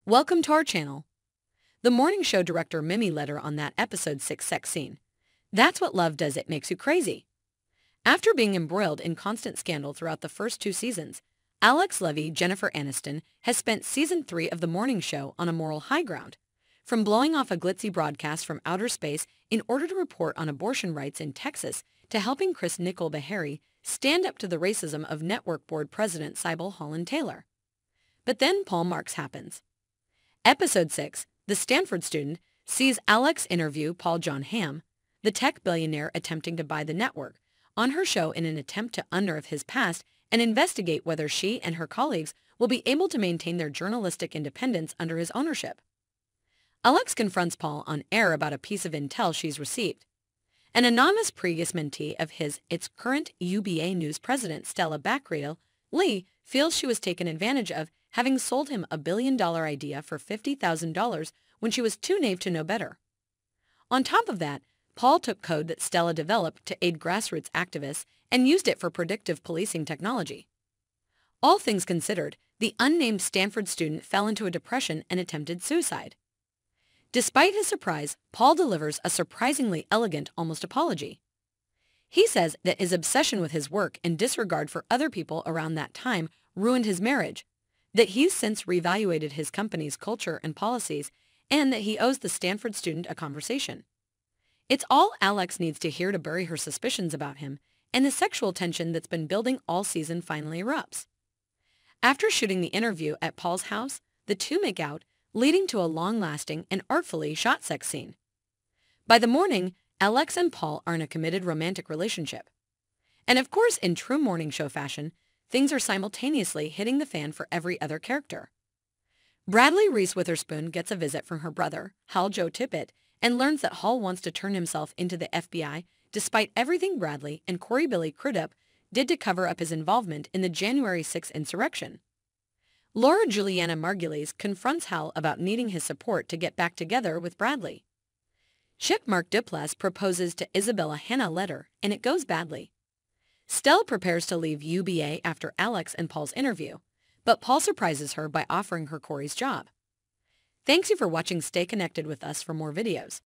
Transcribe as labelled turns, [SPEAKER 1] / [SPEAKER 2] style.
[SPEAKER 1] Welcome to our channel. The morning show director Mimi let her on that episode 6 sex scene. That's what love does, it makes you crazy. After being embroiled in constant scandal throughout the first 2 seasons, Alex Levy, Jennifer Aniston, has spent season 3 of the morning show on a moral high ground. From blowing off a glitzy broadcast from outer space in order to report on abortion rights in Texas to helping Chris Nickel Beharry stand up to the racism of network board president Sybil Holland Taylor. But then Paul Marks happens. Episode 6, the Stanford student, sees Alex interview Paul John Hamm, the tech billionaire attempting to buy the network, on her show in an attempt to unearth his past and investigate whether she and her colleagues will be able to maintain their journalistic independence under his ownership. Alex confronts Paul on air about a piece of intel she's received. An anonymous previous mentee of his, its current UBA News president Stella Lee, feels she was taken advantage of, having sold him a $1 billion idea for $50,000 when she was too naive to know better. On top of that, Paul took code that Stella developed to aid grassroots activists and used it for predictive policing technology. All things considered, the unnamed Stanford student fell into a depression and attempted suicide. Despite his surprise, Paul delivers a surprisingly elegant almost apology. He says that his obsession with his work and disregard for other people around that time ruined his marriage, that he's since reevaluated his company's culture and policies, and that he owes the Stanford student a conversation. It's all Alex needs to hear to bury her suspicions about him, and the sexual tension that's been building all season finally erupts. After shooting the interview at Paul's house, the two make out, leading to a long-lasting and artfully shot sex scene. By the morning, Alex and Paul are in a committed romantic relationship. And of course, in true morning show fashion, things are simultaneously hitting the fan for every other character. Bradley Reese Witherspoon gets a visit from her brother, Hal Joe Tippett, and learns that Hal wants to turn himself into the FBI despite everything Bradley and Corey Billy Crudup did to cover up his involvement in the January 6th insurrection. Laura Julianna Margulies confronts Hal about needing his support to get back together with Bradley. Ship Mark Duplass proposes to Isabella Hannah Letter, and it goes badly. Stella prepares to leave UBA after Alex and Paul's interview, but Paul surprises her by offering her Corey's job. Thanks you for watching. Stay connected with us for more videos.